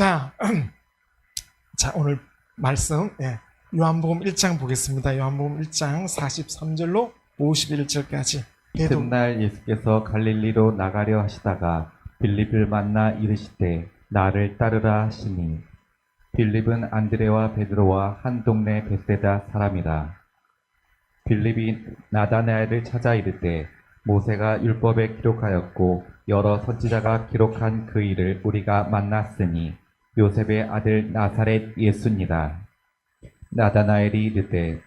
자, 자 오늘 말씀 요한복음 1장 보겠습니다. 요한복음 1장 43절로 51절까지. 이튿날 예수께서 갈릴리로 나가려 하시다가 빌립을 만나 이르시되 나를 따르라 하시니 빌립은 안드레와 베드로와 한 동네 벳세다 사람이라. 빌립이 나다나엘을 찾아 이르되 모세가 율법에 기록하였고 여러 선지자가 기록한 그 일을 우리가 만났으니 요셉의 아들 나사렛 예수니라. 나다나엘이 이르되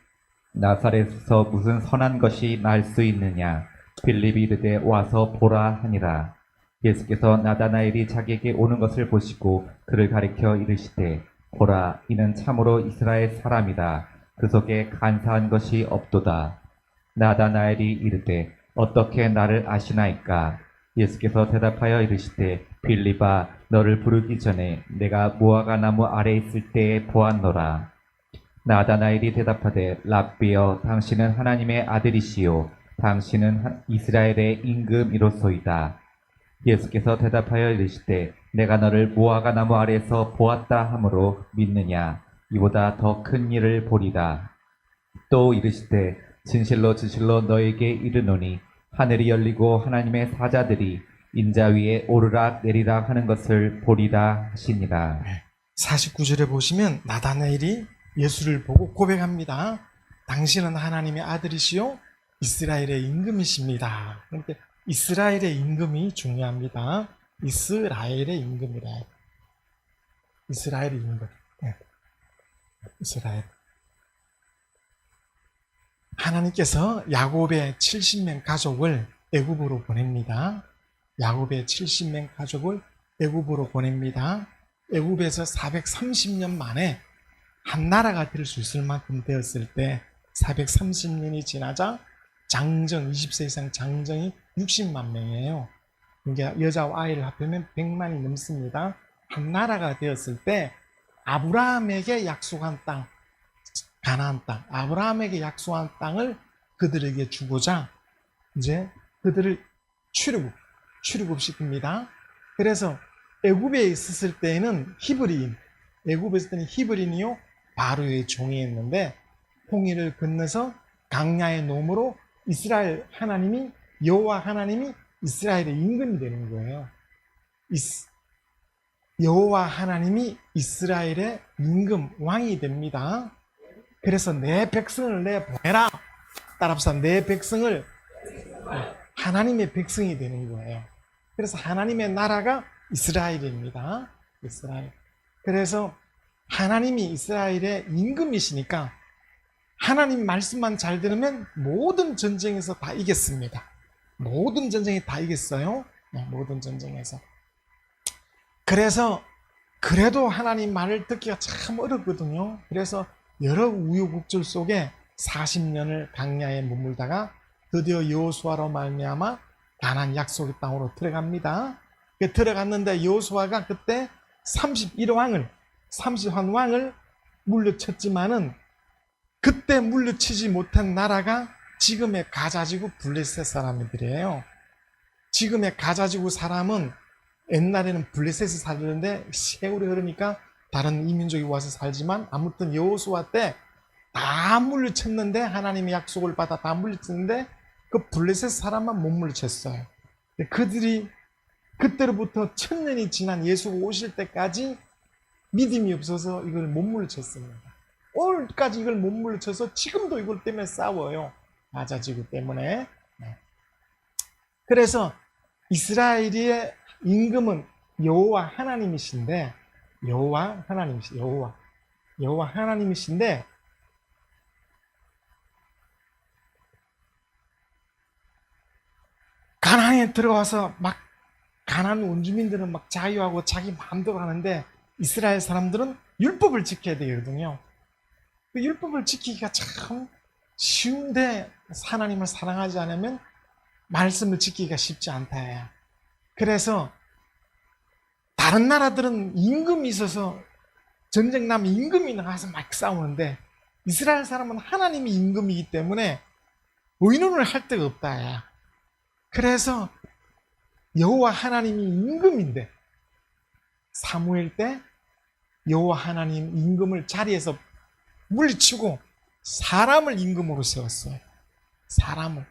나사렛에서 무슨 선한 것이 날 수 있느냐. 빌립이 이르되 와서 보라 하니라. 예수께서 나다나엘이 자기에게 오는 것을 보시고 그를 가리켜 이르시되 보라, 이는 참으로 이스라엘 사람이다. 그 속에 간사한 것이 없도다. 나다나엘이 이르되 어떻게 나를 아시나이까? 예수께서 대답하여 이르시되 빌립아, 너를 부르기 전에 내가 무화과 나무 아래 있을 때에 보았노라. 나다나엘이 대답하되 랍비여, 당신은 하나님의 아들이시요 당신은 이스라엘의 임금이로소이다. 예수께서 대답하여 이르시되 내가 너를 무화과 나무 아래에서 보았다 하므로 믿느냐? 이보다 더 큰 일을 보리라. 또 이르시되 진실로 진실로 너에게 이르노니 하늘이 열리고 하나님의 사자들이 인자 위에 오르락 내리락 하는 것을 보리라 하시니라. 49절에 보시면 나다나엘이 예수를 보고 고백합니다. 당신은 하나님의 아들이시요 이스라엘의 임금이십니다. 그러니까 이스라엘의 임금이 중요합니다. 이스라엘의 임금이라. 이스라엘의 임금. 이스라엘. 하나님께서 야곱의 70명 가족을 애굽으로 보냅니다. 야곱의 70명 가족을 애굽으로 보냅니다. 애굽에서 430년 만에 한 나라가 될 수 있을 만큼 되었을 때 430년이 지나자 장정, 20세 이상 장정이 60만 명이에요. 그러니까 여자와 아이를 합하면 100만이 넘습니다. 한 나라가 되었을 때 아브라함에게 약속한 땅, 가나안 땅, 아브라함에게 약속한 땅을 그들에게 주고자 이제 그들을 출애굽시킵니다. 그래서 애굽에 있었을 때에는 히브리인, 애굽에 있을 때는 히브리인이요 바로의 종이었는데 홍해를 건너서 강야의 놈으로 이스라엘 하나님이 여호와 하나님이 이스라엘의 임금이 되는 거예요. 여호와 하나님이 이스라엘의 임금 왕이 됩니다. 그래서 내 백성을 내보내라. 따라합시다. 내 백성을 하나님의 백성이 되는 거예요. 그래서 하나님의 나라가 이스라엘입니다. 이스라엘. 그래서 하나님이 이스라엘의 임금이시니까 하나님 말씀만 잘 들으면 모든 전쟁에서 다 이겼습니다. 모든 전쟁에 다 이겼어요. 모든 전쟁에서. 그래서 그래도 하나님 말을 듣기가 참 어렵거든요. 그래서 여러 우여곡절 속에 40년을 강야에 머물다가 드디어 여호수아로 말미암아 가나안 약속의 땅으로 들어갑니다. 들어갔는데 여호수아가 그때 31왕을 물려쳤지만은 그때 물려치지 못한 나라가 지금의 가자지구 블레셋 사람들이에요. 지금의 가자지구 사람은 옛날에는 블레셋에 살았는데 세월이 흐르니까 다른 이민족이 와서 살지만 아무튼 여호수아 때 다 물리쳤는데 하나님의 약속을 받아 다 물리쳤는데 그 블레셋 사람만 못 물리쳤어요. 그들이 그때로부터 1000년이 지난 예수가 오실 때까지 믿음이 없어서 이걸 못 물리쳤습니다. 오늘까지 이걸 못 물리쳐서 지금도 이걸 때문에 싸워요. 가자지구 때문에. 그래서 이스라엘의 임금은 여호와 하나님이신데 여호와 하나님이신데 가나안에 들어와서 막 가나안 원주민들은 막 자유하고 자기 마음대로 하는데 이스라엘 사람들은 율법을 지켜야 되거든요. 그 율법을 지키기가 참 쉬운데 하나님을 사랑하지 않으면 말씀을 지키기가 쉽지 않다. 그래서 다른 나라들은 임금이 있어서 전쟁 나면 임금이 나가서 막 싸우는데 이스라엘 사람은 하나님이 임금이기 때문에 의논을 할 데가 없다. 그래서 여호와 하나님이 임금인데 사무엘 때 여호와 하나님 임금을 자리에서 물리치고 사람을 임금으로 세웠어요. 사람을.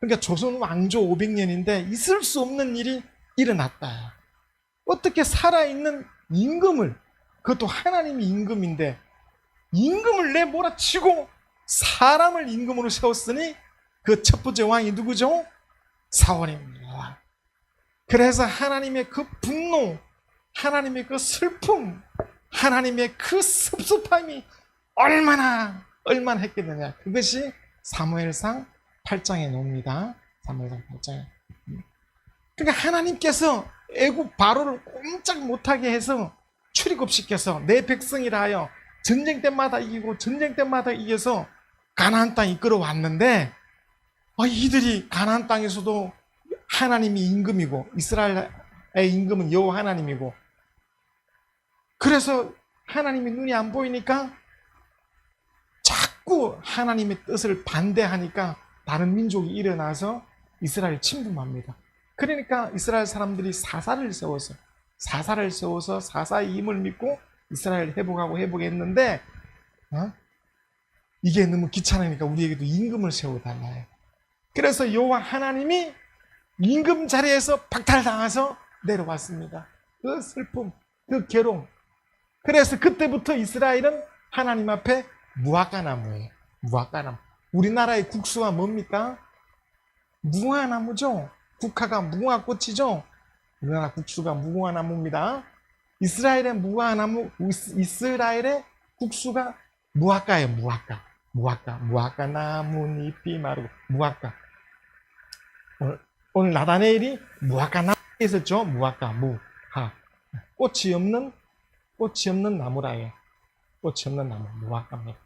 그러니까 조선 왕조 500년인데 있을 수 없는 일이 일어났다. 어떻게 살아있는 임금을, 그것도 하나님이 임금인데 임금을 내몰아치고 사람을 임금으로 세웠으니 그 첫 번째 왕이 누구죠? 사울입니다. 그래서 하나님의 그 분노, 하나님의 그 슬픔, 하나님의 그 섭섭함이 얼마나 했겠느냐. 그것이 사무엘상 8장에 나옵니다. 사무엘상 8장에. 그러니까 하나님께서 애굽 바로를 꼼짝 못하게 해서 출애굽시켜서 내 백성이라 하여 전쟁 때마다 이기고 전쟁 때마다 이겨서 가나안 땅 이끌어 왔는데 이들이 가나안 땅에서도 하나님이 임금이고 이스라엘의 임금은 여호와 하나님이고 그래서 하나님의 눈이 안 보이니까 자꾸 하나님의 뜻을 반대하니까 다른 민족이 일어나서 이스라엘을 침범합니다. 그러니까 이스라엘 사람들이 사사를 세워서 사사의 힘을 믿고 이스라엘을 회복했는데 이게 너무 귀찮으니까 우리에게도 임금을 세워달라요. 그래서 여호와 하나님이 임금 자리에서 박탈당해서 내려왔습니다. 그 슬픔, 그 괴로움. 그래서 그때부터 이스라엘은 하나님 앞에 무화과나무예요. 무화과나무. 우리나라의 국수가 뭡니까? 무화과나무죠. 국화가 무화꽃이죠. 우리나라 국수가 무화과나무입니다. 이스라엘의 국수가 무화과예요. 무화과 나뭇잎이 마르고 무화과. 오늘 나다네일이 무화과나무 있었죠. 무화. 꽃이 없는 나무라요. 꽃이 없는 나무, 무화과입니다.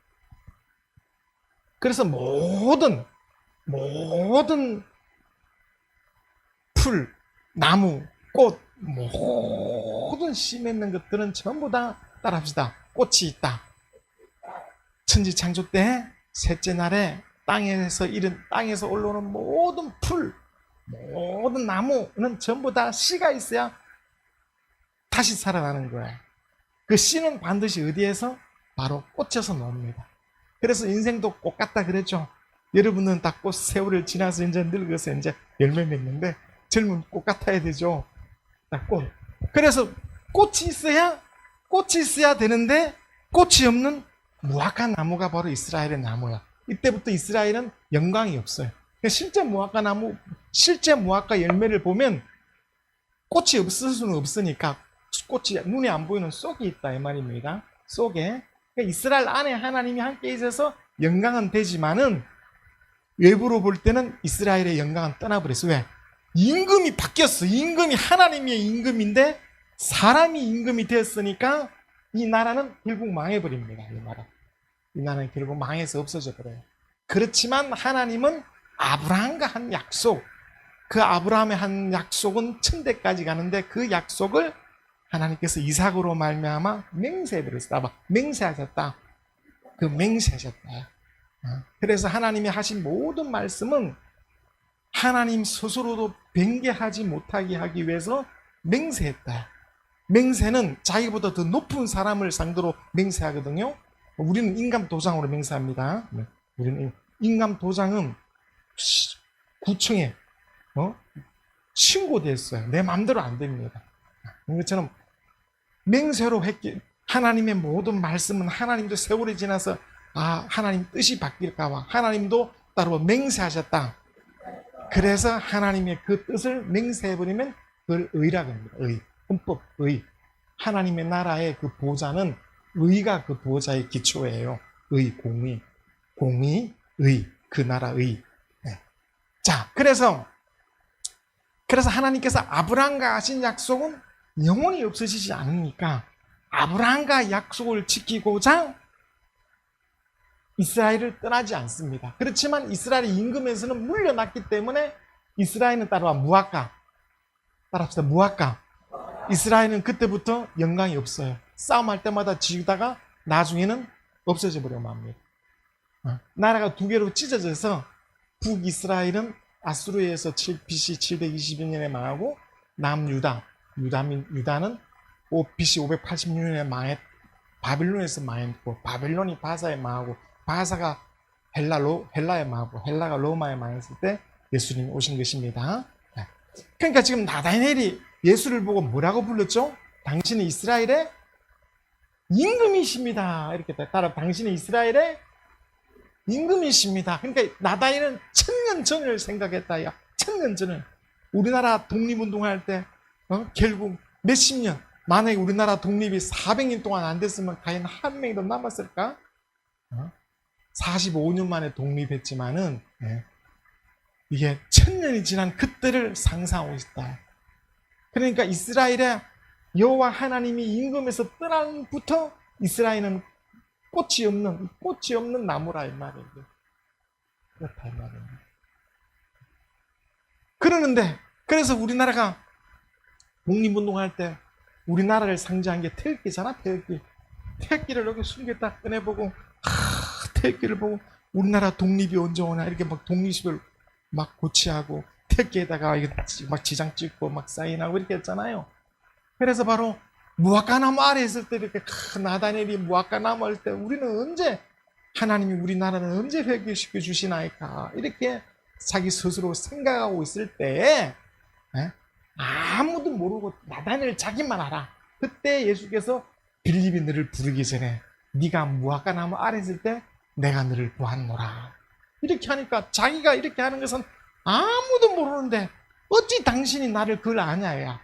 그래서 모든 풀, 나무, 꽃, 모든 씨 맺는 것들은 전부 다 따라합시다. 꽃이 있다. 천지 창조 때 셋째 날에 땅에서 올라오는 모든 풀, 모든 나무는 전부 다 씨가 있어야 다시 살아나는 거예요. 그 씨는 반드시 어디에서? 바로 꽃에서 나옵니다. 그래서 인생도 꽃 같다 그랬죠. 여러분은 다 꽃 세월을 지나서 이제 늙어서 이제 열매 맺는데 젊은 꽃 같아야 되죠. 다 꽃. 그래서 꽃이 있어야 되는데 꽃이 없는 무화과 나무가 바로 이스라엘의 나무야. 이때부터 이스라엘은 영광이 없어요. 실제 무화과 열매를 보면 꽃이 없을 수는 없으니까 꽃이 눈에 안 보이는 쏙이 있다 이 말입니다. 쏙에. 그러니까 이스라엘 안에 하나님이 함께 있어서 영광은 되지만은 외부로 볼 때는 이스라엘의 영광은 떠나버렸어. 왜? 임금이 바뀌었어. 임금이 하나님의 임금인데 사람이 임금이 되었으니까 이 나라는 결국 망해버립니다. 이 나라는 결국 망해서 없어져 버려요. 그렇지만 하나님은 아브라함과 한 약속, 그 아브라함의 한 약속은 천대까지 가는데 그 약속을 하나님께서 이삭으로 말미암아 맹세해버렸다. 맹세하셨다. 그 맹세하셨다. 그래서 하나님이 하신 모든 말씀은 하나님 스스로도 변개하지 못하게 하기 위해서 맹세했다. 맹세는 자기보다 더 높은 사람을 상대로 맹세하거든요. 우리는 인감 도장으로 맹세합니다. 우리는 인감 도장은 구청에 신고됐어요. 내 마음대로 안 됩니다. 이것처럼 맹세로 했기, 하나님의 모든 말씀은 하나님도 세월이 지나서 하나님 뜻이 바뀔까봐 하나님도 따로 맹세하셨다. 그래서 하나님의 그 뜻을 맹세해버리면 그걸 의라고 합니다. 의, 헌법, 의. 하나님의 나라의 그 보좌는 의가 그 보좌의 기초예요. 의, 공의, 의, 그 나라의. 네. 자, 그래서 하나님께서 아브라함과 하신 약속은 영원히 없어지지 않으니까 아브라함과 약속을 지키고자 이스라엘을 떠나지 않습니다. 그렇지만 이스라엘의 임금에서는 물려났기 때문에 이스라엘은 따라와 무화과. 따라합시다. 무화과. 이스라엘은 그때부터 영광이 없어요. 싸움할 때마다 지다가 나중에는 없어져 버려 맙니다. 나라가 두 개로 찢어져서 북이스라엘은 아수르에서 BC 720년에 망하고 남유다는 BC 586년에 바빌론에서 망했고, 바빌론이 바사에 망하고, 바사가 헬라에 망하고, 헬라가 로마에 망했을 때 예수님이 오신 것입니다. 그러니까 지금 나다나엘이 예수를 보고 뭐라고 불렀죠? 당신은 이스라엘의 임금이십니다. 이렇게 따라 당신은 이스라엘의 임금이십니다. 그러니까 나다나엘은 천년 전을 생각했다. 야, 천년 전을. 우리나라 독립운동할 때 결국 몇십 년, 만약에 우리나라 독립이 400년 동안 안 됐으면 과연 한 명이 더 남았을까? 45년 만에 독립했지만은 이게 천년이 지난 그때를 상상하고 있다. 그러니까 이스라엘의 여호와 하나님이 임금에서 떠난부터 이스라엘은 꽃이 없는 나무라 이 말이에요. 그렇다 이 말이에요. 그러는데 그래서 우리나라가 독립운동할 때 우리나라를 상징한 게 태극기잖아. 태극기를 이렇게 숨겼다 꺼내보고 태극기를 보고 우리나라 독립이 언제 오나 이렇게 막 독립식을 막 고치하고 태극기에다가 막 지장 찍고 막 사인하고 이렇게 했잖아요. 그래서 바로 무화과나무 아래 있을 때 이렇게 나다나엘이 무화과나무 할 때 우리는 언제 하나님이 우리나라는 언제 회개시켜 주시나이까 이렇게 자기 스스로 생각하고 있을 때 아무도 모르고 나다나엘 자기만 알아. 그때 예수께서 빌립이 너를 부르기 전에 네가 무화과나무 아래 있을 때 내가 너를 보았노라. 이렇게 하니까 자기가 이렇게 하는 것은 아무도 모르는데 어찌 당신이 나를 그걸 아냐야.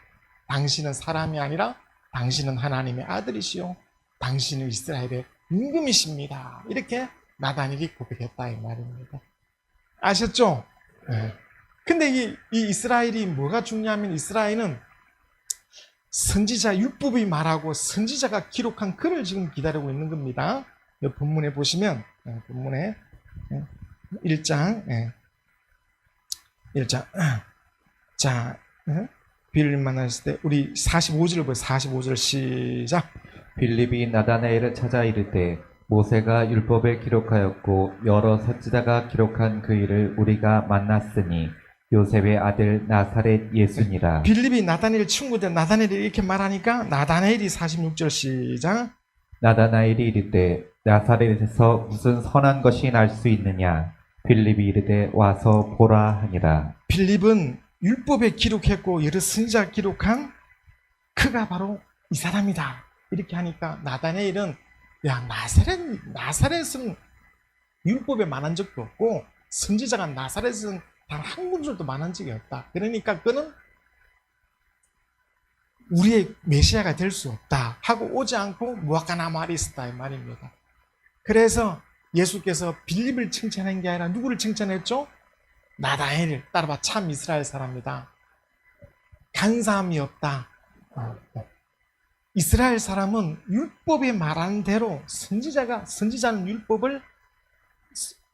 당신은 사람이 아니라 당신은 하나님의 아들이시오. 당신은 이스라엘의 임금이십니다. 이렇게 나다나엘이 고백했다 이 말입니다. 아셨죠? 네. 근데 이 이스라엘이 뭐가 중요하면 이스라엘은 선지자 율법이 말하고 선지자가 기록한 글을 지금 기다리고 있는 겁니다. 이 본문에 보시면 본문에 1장 자 빌립 만났을 때 우리 45절을 보세요. 45절 시작. 빌립이 나다나엘을 찾아 이르되 모세가 율법에 기록하였고 여러 선지자가 기록한 그 일을 우리가 만났으니 요셉의 아들 나사렛 예수니라. 빌립이 나다나엘 친구들 나다나엘이 이렇게 말하니까 나다나엘이 46절 시작. 나다나엘이 이르되 나사렛에서 무슨 선한 것이 날 수 있느냐. 빌립이 이르되 와서 보라 하니라. 빌립은 율법에 기록했고 여러 선지자가 기록한 그가 바로 이 사람이다. 이렇게 하니까 나다나엘은 야 나사렛은 율법에 만한 적도 없고 선지자가 나사렛은 단 한 군술도 만한 적이 없다. 그러니까 그는 우리의 메시아가 될 수 없다 하고 오지 않고 무화과나무 아래 있었다 이 말입니다. 그래서 예수께서 빌립을 칭찬한 게 아니라 누구를 칭찬했죠? 나다나엘을. 따라봐 참 이스라엘 사람이다. 간사함이 없다. 이스라엘 사람은 율법이 말하는 대로 선지자는 율법을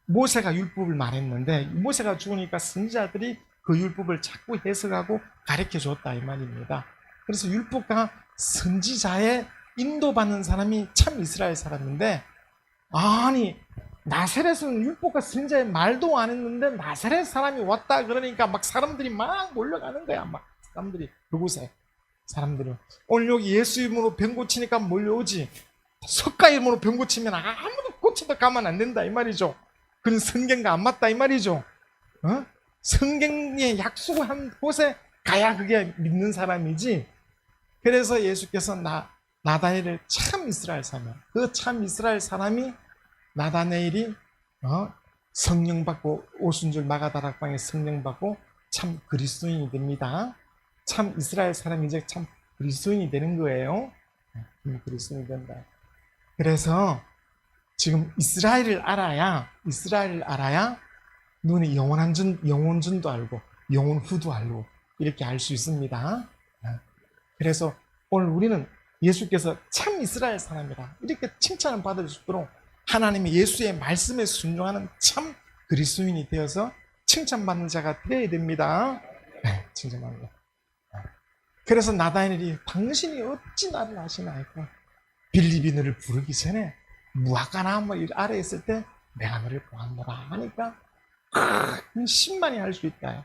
모세가 율법을 말했는데 모세가 죽으니까 선지자들이 그 율법을 자꾸 해석하고 가르쳐 줬다 이 말입니다. 그래서 율법과 선지자의 인도받는 사람이 참 이스라엘 사람인데 아니 나사렛은 율법과 선지자의 말도 안 했는데 나사렛 사람이 왔다 그러니까 막 사람들이 막 몰려가는 거야. 막 사람들이 그곳에 사람들은 오늘 여기 예수 이름으로 병 고치니까 몰려오지 석가 이름으로 병 고치면 아무도 고쳐도 가만 안 된다 이 말이죠. 그건 성경과 안 맞다 이 말이죠. 성경에 약속한 곳에 가야 그게 믿는 사람이지. 그래서 예수께서 나다나엘을 참 이스라엘 사람, 그 참 이스라엘 사람이 나다나엘이 성령 받고 오순절 마가다락방에 성령 받고 참 그리스도인이 됩니다. 참 이스라엘 사람이 이제 참 그리스도인이 되는 거예요. 그리스도인이 된다. 그래서 지금 이스라엘을 알아야 눈이 영혼전도 알고 영혼후도 알고 이렇게 알 수 있습니다. 그래서 오늘 우리는 예수께서 참 이스라엘 사람이라 이렇게 칭찬을 받을 수 있도록 하나님의 예수의 말씀에 순종하는 참 그리스도인이 되어서 칭찬받는 자가 되어야 됩니다. 칭찬받는 자. 그래서 나다나엘이 당신이 어찌 나를 아시나이까 빌립이 너를 부르기 전에 무화과나무 아래 있을 때 내가 너를 보았노라 하니까 신만이 할 수 있다.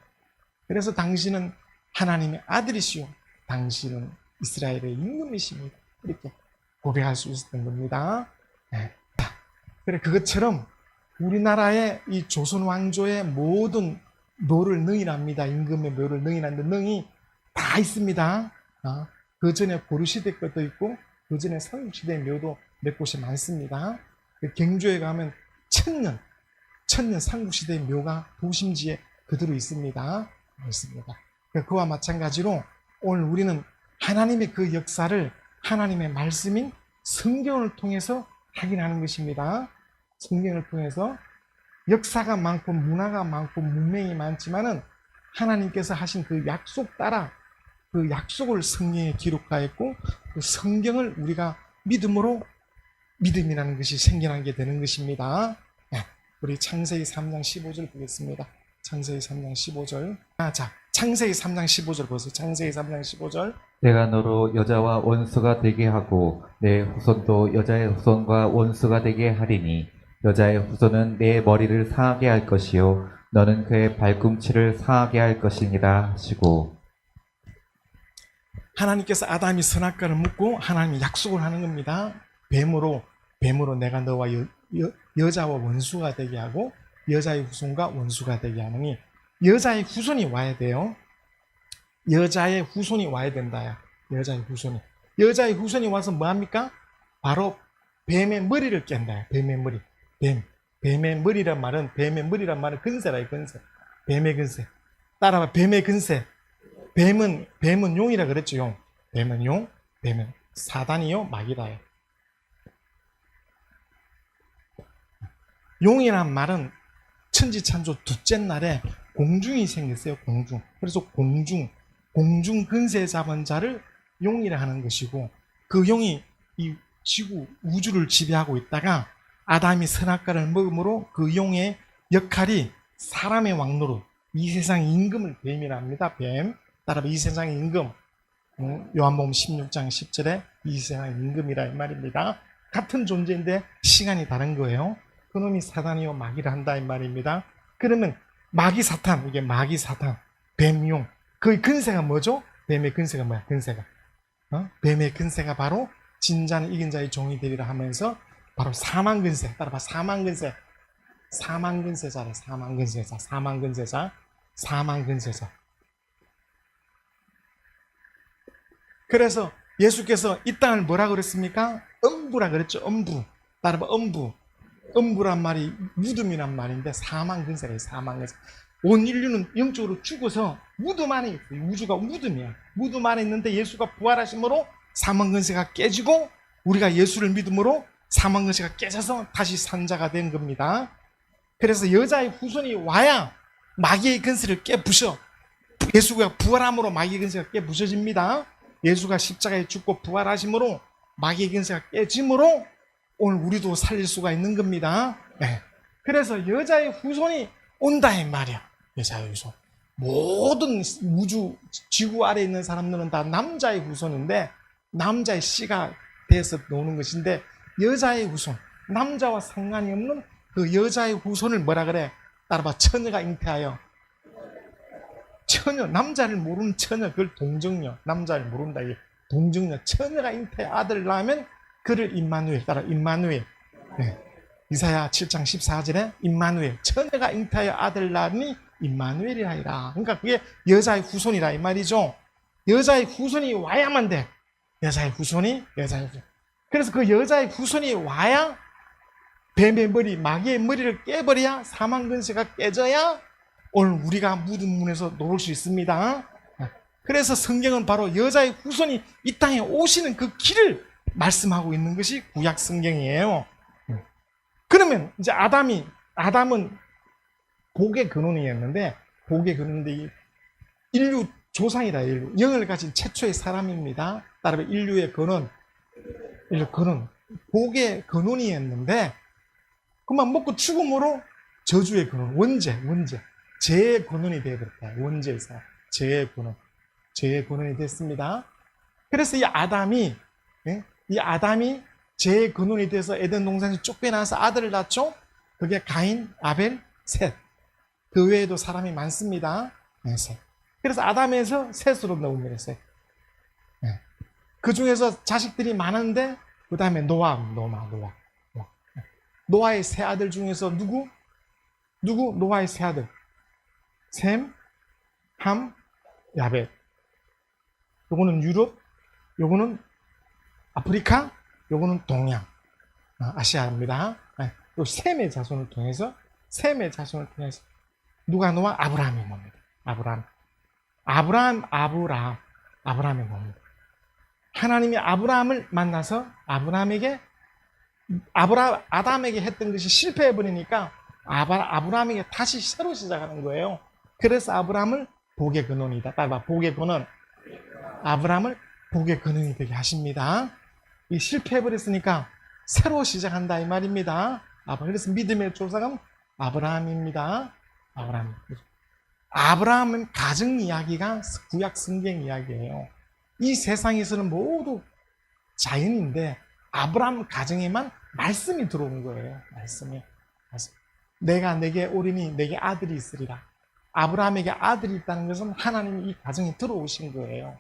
그래서 당신은 하나님의 아들이시오. 당신은 이스라엘의 임금이십니다. 이렇게 고백할 수 있었던 겁니다. 네. 그래, 그것처럼 우리나라의 이 조선 왕조의 모든 묘를 능이랍니다. 임금의 묘를 능이라는데 능이 다 있습니다. 그 전에 고려시대 것도 있고 그 전에 삼국시대 묘도 몇 곳이 많습니다. 경주에 가면 천년 삼국시대 묘가 도심지에 그대로 있습니다. 그와 마찬가지로 오늘 우리는 하나님의 그 역사를 하나님의 말씀인 성경을 통해서 확인하는 것입니다. 성경을 통해서 역사가 많고 문화가 많고 문명이 많지만은 하나님께서 하신 그 약속 따라 그 약속을 성경에 기록하였고 그 성경을 우리가 믿음이라는 것이 생겨나게 되는 것입니다. 우리 창세기 3장 15절 보겠습니다. 창세기 3장 15절. 자, 창세기 3장 15절 보세요. 창세기 3장 15절. 내가 너로 여자와 원수가 되게 하고 내 후손도 여자의 후손과 원수가 되게 하리니 여자의 후손은 내 머리를 상하게 할 것이요 너는 그의 발꿈치를 상하게 할 것이니라 하시고. 하나님께서 아담이 선악과를 묻고 하나님이 약속을 하는 겁니다. 뱀으로 내가 너와 여자와 원수가 되게 하고 여자의 후손과 원수가 되게 하느니 여자의 후손이 와야 돼요. 여자의 후손이 와야 된다. 여자의 후손이 와서 뭐합니까? 바로 뱀의 머리를 깬다. 뱀의 머리. 뱀의 머리란 말은 근세라. 근세. 뱀의 근세. 따라봐. 뱀의 근세. 뱀은 용이라 그랬죠. 용. 뱀은 용. 뱀은 사단이요 마귀다. 용이란 말은 천지창조 둘째 날에 공중이 생겼어요. 공중. 그래서 공중 근세 잡은 자를 용이라 하는 것이고 그 용이 이 지구 우주를 지배하고 있다가 아담이 선악과를 먹음으로 그 용의 역할이 사람의 왕노릇 이 세상 임금을 뱀이라 합니다. 뱀. 따라서 이 세상의 임금. 요한복음 16장 10절에 이 세상의 임금이라 이 말입니다. 같은 존재인데 시간이 다른 거예요. 그놈이 사단이요 마귀라 한다 이 말입니다. 그러면 마귀 사탄, 뱀용. 그 근세가 뭐죠? 뱀의 근세가 뭐야? 뱀의 근세가 바로 진자는 이긴 자의 종이 되리라 하면서 바로 사망 근세. 따라봐. 사망 근세자. 그래서 예수께서 이 땅을 뭐라 그랬습니까? 음부라 그랬죠. 음부. 따라봐. 음부란 말이 무덤이란 말인데 사망 근세래요. 사망 근세. 온 인류는 영적으로 죽어서 무덤 안에 있어요. 우주가 무덤이야. 무덤 안에 있는데 예수가 부활하심으로 사망 근세가 깨지고 우리가 예수를 믿음으로 사망 근세가 깨져서 다시 산자가 된 겁니다. 그래서 여자의 후손이 와야 마귀의 근세를 깨부셔. 예수가 부활함으로 마귀의 근세가 깨부셔집니다. 예수가 십자가에 죽고 부활하심으로 마귀의 근세가 깨짐으로 오늘 우리도 살릴 수가 있는 겁니다. 네. 그래서 여자의 후손이 온다 이 말이야. 여자의 후손. 모든 우주 지구 아래에 있는 사람들은 다 남자의 후손인데 남자의 씨가 돼서 노는 것인데 여자의 후손, 남자와 상관이 없는 그 여자의 후손을 뭐라 그래? 따라봐. 처녀가 잉태하여. 처녀, 남자를 모르는 처녀, 그걸 동정녀. 남자를 모른다 이게 동정녀. 처녀가 잉태 아들 낳으면 그를 임마누엘. 따라 임마누엘. 네. 이사야 7장 14절에 임마누엘. 처녀가 잉태하여 아들 낳으니 임마누엘이라. 그러니까 그게 여자의 후손이라 이 말이죠. 여자의 후손이 와야만 돼. 여자의 후손이. 그래서 그 여자의 후손이 와야 뱀의 머리, 마귀의 머리를 깨버려야 사망 근세가 깨져야 오늘 우리가 무덤 문에서 놓을 수 있습니다. 그래서 성경은 바로 여자의 후손이 이 땅에 오시는 그 길을 말씀하고 있는 것이 구약 성경이에요. 그러면 이제 아담은 복의 근원이었는데 인류 조상이다. 영을 가진 최초의 사람입니다. 따라서 인류의 근원, 복의 근원이었는데 그만 먹고 죽음으로 저주의 근원, 원죄, 죄의 근원이 되어버렸다. 원죄에서 죄의 근원이 됐습니다. 그래서 이 아담이 죄의 근원이 돼서 에덴 동산에서 쫓겨나서 아들을 낳죠. 그게 가인, 아벨, 셋. 그 외에도 사람이 많습니다. 셋. 그래서 아담에서 셋으로 넘어버렸어요. 그 중에서 자식들이 많은데 그 다음에 노아의 세 아들 중에서 누구? 노아의 세 아들. 셈, 함, 야벳. 요거는 유럽, 요거는 아프리카, 요거는 동양, 아시아입니다. 요 셈의 자손을 통해서 누가 노아? 아브라함이 뭡니다. 아브라함이 뭡니다. 하나님이 아브라함을 만나서 아담에게 했던 것이 실패해버리니까 아브라함에게 다시 새로 시작하는 거예요. 그래서 아브라함을 복의 근원이다. 따라 복의 근원. 아브라함을 복의 근원이 되게 하십니다. 이 실패해버렸으니까 새로 시작한다 이 말입니다. 그래서 믿음의 조상은 아브라함입니다. 아브라함은 가정 이야기가 구약 성경 이야기예요. 이 세상에서는 모두 자연인데 아브라함 가정에만 말씀이 들어온 거예요. 말씀이. 내가 내게 오리니 내게 아들이 있으리라. 아브라함에게 아들이 있다는 것은 하나님이 이 가정에 들어오신 거예요.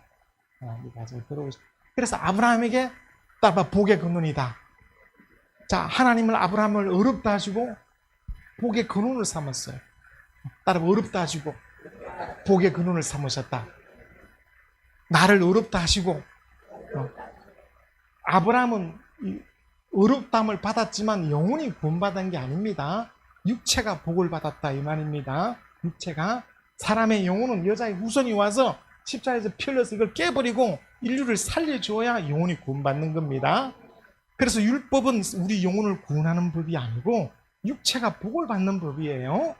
그래서 아브라함에게 따라 복의 근원이다. 자, 하나님을 아브라함을 어렵다 하시고 복의 근원을 삼았어요. 따라 어렵다 하시고 복의 근원을 삼으셨다. 나를 어렵다 하시고 아브라함은 어렵담을 받았지만 영혼이 구원받은 게 아닙니다. 육체가 복을 받았다 이 말입니다. 육체가. 사람의 영혼은 여자의 후손이 와서 십자가에서 피 흘려서 이걸 깨버리고 인류를 살려줘야 영혼이 구원받는 겁니다. 그래서 율법은 우리 영혼을 구원하는 법이 아니고 육체가 복을 받는 법이에요.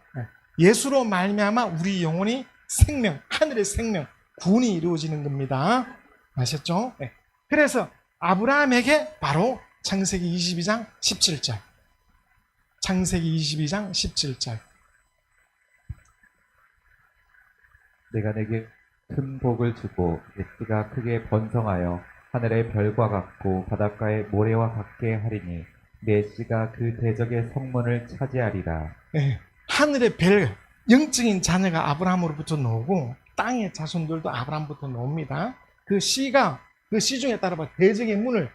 예수로 말미암아 우리 영혼이 생명, 하늘의 생명, 구원이 이루어지는 겁니다. 아셨죠? 그래서 아브라함에게 바로 창세기 22장 17절. 창세기 22장 17절. 내가 내게 큰 복을 주고 내 씨가 크게 번성하여 하늘의 별과 같고 바닷가의 모래와 같게 하리니 내 씨가 그 대적의 성문을 차지하리라. 하늘의 별, 영적인 자녀가 아브라함으로부터 나오고 땅의 자손들도 아브라함부터 나옵니다. 그 씨 중에 따라 대적의 문을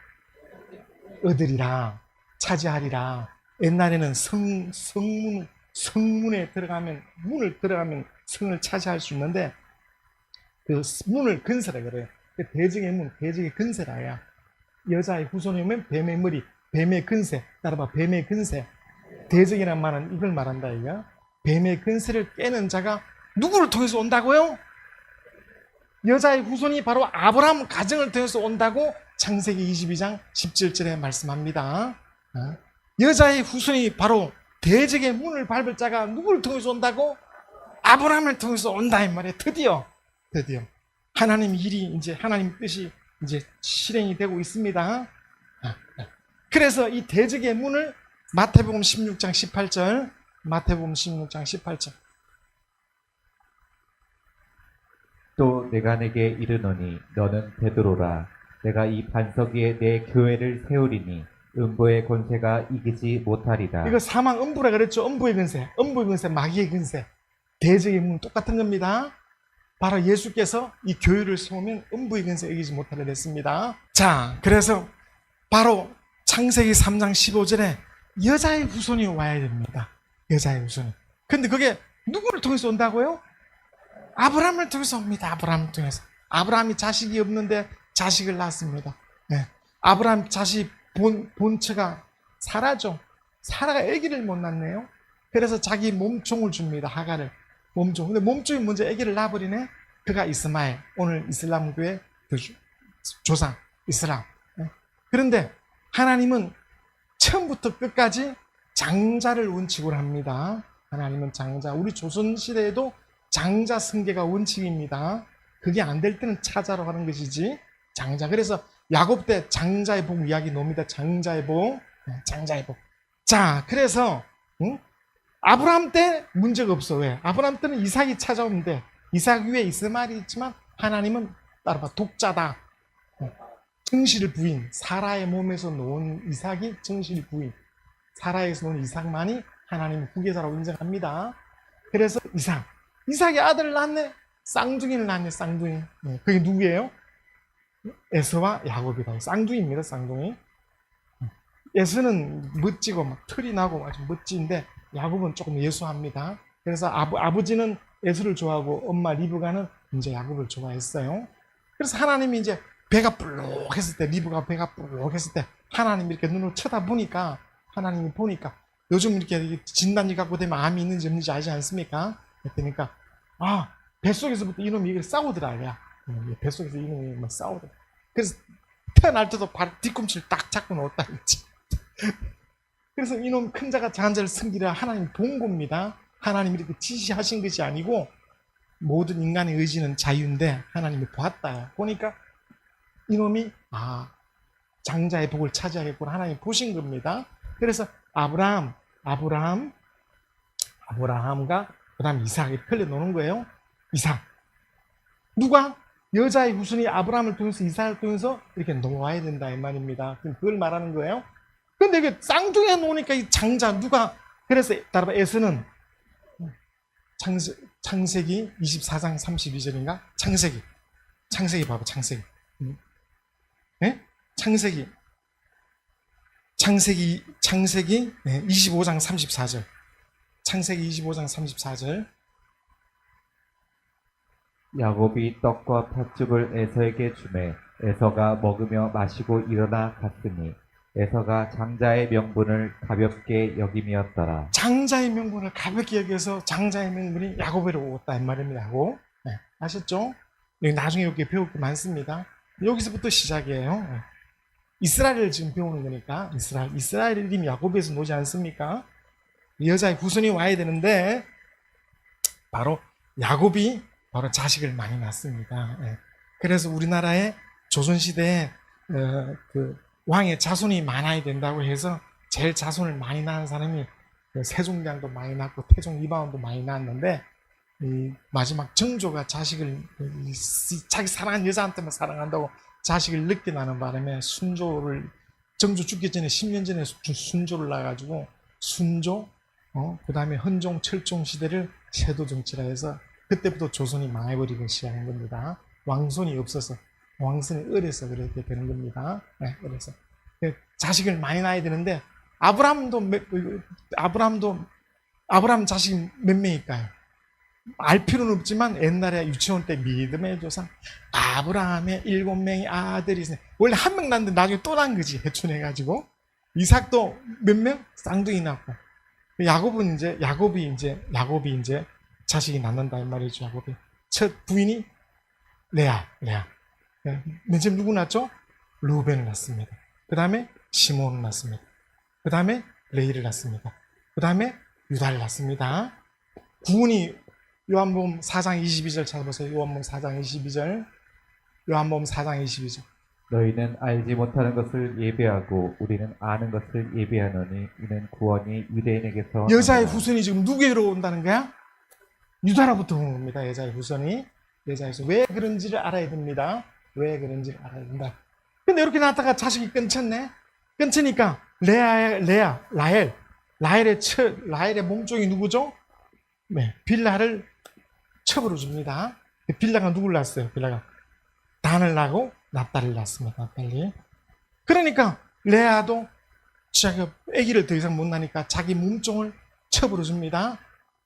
얻으리라, 차지하리라. 옛날에는 성문에 들어가면, 문을 들어가면 성을 차지할 수 있는데 그 문을 근세라 그래요. 그 대적의 문, 대적의 근세라야. 여자의 후손이 오면 뱀의 머리, 뱀의 근세. 따라봐, 뱀의 근세. 대적이란 말은 이걸 말한다 이거. 뱀의 근세를 깨는 자가 누구를 통해서 온다고요? 여자의 후손이 바로 아브라함 가정을 통해서 온다고 창세기 22장 17절에 말씀합니다. 여자의 후손이 바로 대적의 문을 밟을 자가 누구를 통해서 온다고? 아브라함을 통해서 온다 이 말이에요. 드디어 하나님 일이 이제 하나님 뜻이 이제 실행이 되고 있습니다. 그래서 이 대적의 문을 마태복음 16장 18절, 마태복음 16장 18절. 또 내가 내게 이르노니 너는 베드로라. 내가 이 반석 위에 내 교회를 세우리니 음부의 권세가 이기지 못하리라. 이거 사망 음부라 그랬죠. 음부의 근세, 마귀의 근세. 대적의 문 똑같은 겁니다. 바로 예수께서 이 교회를 세우면 음부의 근세 이기지 못하리라 했습니다. 자, 그래서 바로 창세기 3장 15절에 여자의 후손이 와야 됩니다. 여자의 후손이. 근데 그게 누구를 통해서 온다고요? 아브라함을 통해서 옵니다. 아브라함을 통해서. 아브라함이 자식이 없는데 자식을 낳았습니다. 아브라함 자식 본처가 사라죠. 사라가 아기를 못 낳네요. 그래서 자기 몸종을 줍니다. 하가를. 몸종. 근데 몸종이 먼저 아기를 낳아버리네. 그가 이스마엘. 오늘 이슬람교의 조상. 이슬람. 그런데 하나님은 처음부터 끝까지 장자를 원칙으로 합니다. 하나님은 장자. 우리 조선시대에도 장자 승계가 원칙입니다. 그게 안 될 때는 차자로 하는 것이지. 장자. 그래서 야곱 때 장자의 복 이야기 나옵니다. 장자의 복. 장자의 복. 자, 그래서 아브라함 때 문제가 없어. 왜? 아브라함 때는 이삭이 찾아오는데 이삭 위에 이스마엘이 있지만 하나님은 따라봐 독자다. 정실 부인. 사라의 몸에서 놓은 이삭이 정실 부인. 사라에서 놓은 이삭만이 하나님 후계자라고 인정합니다. 그래서 이삭이 아들을 낳네. 쌍둥이를 낳네. 쌍둥이. 그게 누구예요? 에서와 야곱이다. 쌍둥이입니다, 쌍둥이. 에서는 멋지고 막 털이 나고 아주 멋진데 야곱은 조금 예수합니다. 그래서 아버지는 에서를 좋아하고 엄마 리브가는 이제 야곱을 좋아했어요. 그래서 하나님이 이제 배가 불룩했을 때, 리브가 배가 불룩했을 때 하나님이 이렇게 눈을 쳐다보니까 하나님이 보니까 요즘 이렇게 진단지 갖고 되면 암이 있는지 없는지 알지 않습니까? 그러니까 뱃속에서부터 이놈이 이걸 싸우더라. 뱃속에서 이놈이 막 싸우더라. 그래서 태어날 때도 발 뒤꿈치를 딱 잡고 놓았다 그랬지. 그래서 이놈 큰 자가 작은 자를 섬기라 하나님이 본 겁니다. 하나님이 이렇게 지시하신 것이 아니고 모든 인간의 의지는 자유인데 하나님이 보았다. 보니까 이놈이 장자의 복을 차지하겠구나 하나님이 보신 겁니다. 그래서 아브라함과 그 다음 이삭이 흘려놓는 거예요. 이삭. 누가? 여자의 후손이 아브라함을 통해서 이삭을 통해서 이렇게 놓아야 된다 이 말입니다. 그걸 말하는 거예요. 근데 이게 쌍둥이가 놓으니까 이 장자 누가? 그래서 따라봐 에서는 창세기 24장 32절인가? 창세기 봐봐 창세기. 네? 창세기 25장 34절. 창세기 25장 34절. 야곱이 떡과 팥죽을 에서에게 주매 에서가 먹으며 마시고 일어나 갔으니 에서가 장자의 명분을 가볍게 여김이었더라. 장자의 명분을 가볍게 여겨서 장자의 명분이 야곱에로 오었다 이 말입니다. 야곱. 네, 아셨죠? 여기 나중에 이렇게 배울 게 많습니다. 여기서부터 시작이에요. 네. 이스라엘을 지금 배우는 거니까 이스라엘 이름이 야곱에서 나오지 않습니까? 여자의 후손이 와야 되는데 바로 야곱이 바로 자식을 많이 낳습니다. 네. 그래서 우리나라의 조선시대에 그 왕의 자손이 많아야 된다고 해서 제일 자손을 많이 낳은 사람이 세종대왕도 많이 낳고 태종 이방원도 많이 낳았는데 이 마지막 정조가 자식을 자기 사랑하는 여자한테만 사랑한다고 자식을 늦게 낳는 바람에 정조 죽기 전에 10년 전에 순조를 낳아가지고 순조 그 다음에 헌종 철종 시대를 세도 정치라 해서 그때부터 조선이 망해버리기 시작한 겁니다. 왕손이 없어서 왕손이 어려서 그렇게 되는 겁니다. 네, 어려서 자식을 많이 낳아야 되는데 아브라함 자식이 몇 명일까요? 알 필요는 없지만 옛날에 유치원 때 믿음의 조상 아브라함의 7명의 아들이 있어요. 원래 한 명 낳는데 나중에 또 낳은 거지. 해춘해가지고 이삭도 몇 명? 쌍둥이 낳고 야곱이 이제 자식이 낳는다 이 말이죠. 야곱이 첫 부인이 레아. 맨 처음 누구 낳았죠? 루벤을 낳습니다. 그 다음에 시몬을 낳습니다. 그 다음에 레이를 낳습니다. 그 다음에 유다를 낳습니다. 구원이 요한복음 4장 22절 찾아보세요. 요한복음 4장 22절. 너희는 알지 못하는 것을 예배하고 우리는 아는 것을 예배하노니 이는 구원이 유대인에게서 여자의 후손이 지금 누구에게로 온다는 거야? 유다로부터 오는 겁니다. 여자의 후손이. 왜 그런지를 알아야 됩니다. 근데 이렇게 낳다가 자식이 끊쳤니까 라헬의 몸종이 누구죠? 네, 빌라를 첩으로 줍니다. 빌라가 누굴 낳았어요? 빌라가 단을 낳고 납달을 낳습니다. 납달리. 그러니까 레아도 자기가 아기를 더 이상 못 낳으니까 자기 몸종을 첩으로 줍니다.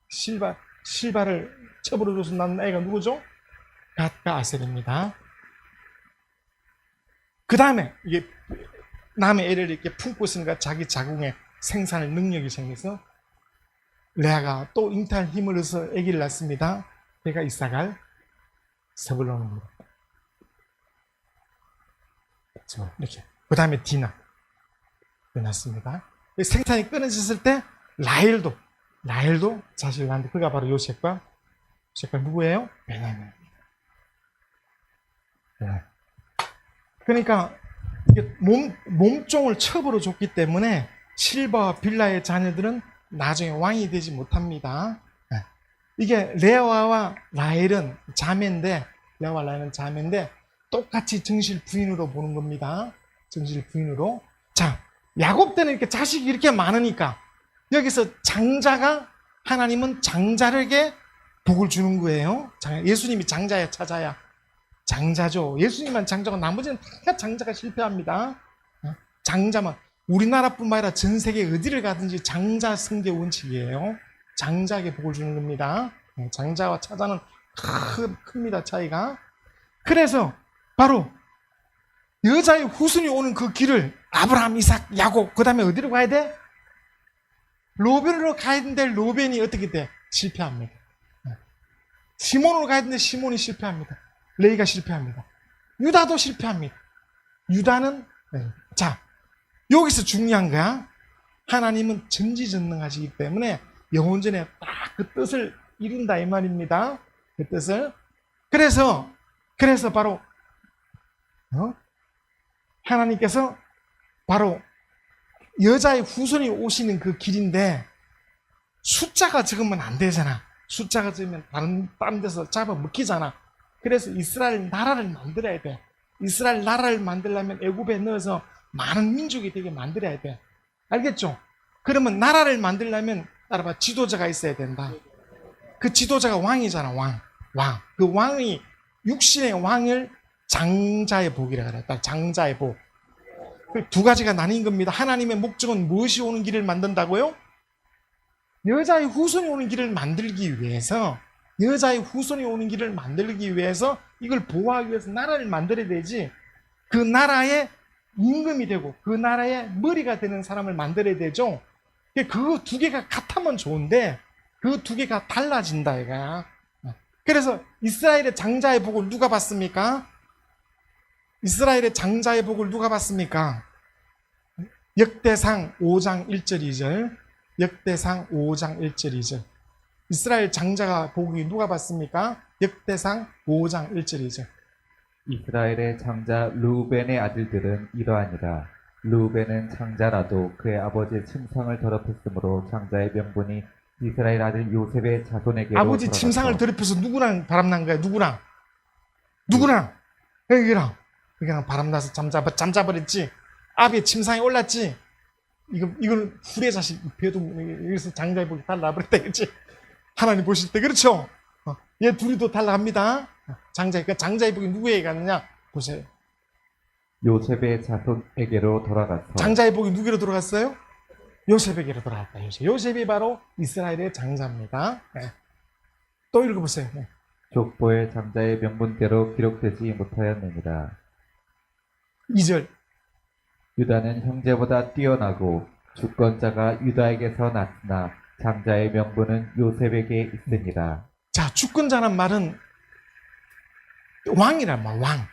실바를 첩으로 줘서 낳는 애가 누구죠? 갓과 아셀입니다. 그 다음에 이게 남의 애를 이렇게 품고 있으니까 자기 자궁에 생산할 능력이 생겨서 레아가 또 잉태할 힘을 얻어서 아기를 낳습니다. 걔가 이삭을 서불러옵니다. 이렇게. 그 다음에 디나 낳습니다. 생산이 끊어졌을 때 라헬도 자식을 낳는데 그가 바로 요셉과 누구예요? 베냐민. 그러니까 이게 몸종을 첩으로 줬기 때문에 실바와 빌라의 자녀들은 나중에 왕이 되지 못합니다. 이게 레아와 라헬은 자매인데 똑같이 정실 부인으로 보는 겁니다. 정실 부인으로. 자, 야곱 때는 이렇게 자식이 이렇게 많으니까 여기서 하나님은 장자에게 복을 주는 거예요. 예수님이 장자야, 차자야. 장자죠. 예수님만 장자고 나머지는 다 장자가 실패합니다. 장자만. 우리나라뿐만 아니라 전 세계 어디를 가든지 장자 승계 원칙이에요. 장자에게 복을 주는 겁니다. 장자와 차자는 큽니다, 차이가. 그래서 바로 여자의 후손이 오는 그 길을 아브라함, 이삭, 야곱, 그 다음에 어디로 가야 돼? 로벤으로 가야 되는데 로벤이 어떻게 돼? 실패합니다. 시몬으로 가야 되는데 시몬이 실패합니다. 레이가 실패합니다. 유다도 실패합니다. 유다는 자, 여기서 중요한 거야. 하나님은 전지전능하시기 때문에 영원전에 딱 그 뜻을 이룬다 이 말입니다. 그 뜻을. 그래서 바로 하나님께서 바로 여자의 후손이 오시는 그 길인데 숫자가 적으면 안 되잖아. 숫자가 적으면 다른 데서 잡아먹히잖아. 그래서 이스라엘 나라를 만들어야 돼. 이스라엘 나라를 만들려면 애굽에 넣어서 많은 민족이 되게 만들어야 돼. 알겠죠? 그러면 나라를 만들려면 따라봐, 지도자가 있어야 된다. 그 지도자가 왕이잖아. 왕. 그 왕이 육신의 왕을 장자의 복이라 그랬다. 장자의 복. 두 가지가 나뉜 겁니다. 하나님의 목적은 무엇이 오는 길을 만든다고요? 여자의 후손이 오는 길을 만들기 위해서, 여자의 후손이 오는 길을 만들기 위해서 이걸 보호하기 위해서 나라를 만들어야 되지. 그 나라의 임금이 되고 그 나라의 머리가 되는 사람을 만들어야 되죠. 그 두 개가 같으면 좋은데 그 두 개가 달라진다 이거야. 그래서 이스라엘의 장자의 복을 누가 받습니까? 이스라엘의 장자의 복을 누가 받습니까? 역대상 5장 1절 2절. 역대상 5장 1절 2절. 이스라엘 장자가 복이 누가 받습니까? 역대상 5장 1절 2절. 이스라엘의 장자 르우벤의 아들들은 이러하니라. 르우벤은 장자라도 그의 아버지의 침상을 더럽혔으므로 장자의 명분이 이스라엘 아들 요셉의 자손에게로 아버지 돌아갔고. 침상을 더럽혀서 누구랑 바람난 거야? 누구랑 여기랑 바람나서 잠자버렸지. 아비의 침상에 올랐지. 이걸 후레 자식 배도 여기서 장자의 복이 달라버렸다 그렇지? 하나님 보실 때 그렇죠? 얘 둘이도 달라갑니다. 장자의 복이 누구에게 가느냐 보세요. 요셉의 자손에게로 돌아갔어. 장자의 복이 누구로 돌아갔어요? 요셉에게로 돌아갔다. 요셉이 바로 이스라엘의 장자입니다. 네. 또 읽어보세요. 네. 족보의 장자의 명분대로 기록되지 못하였느니라. 2절. 유다는 형제보다 뛰어나고 주권자가 유다에게서 났으나 장자의 명분은 요셉에게 있으니라. 자, 주권자란 말은 왕이란 말, 왕.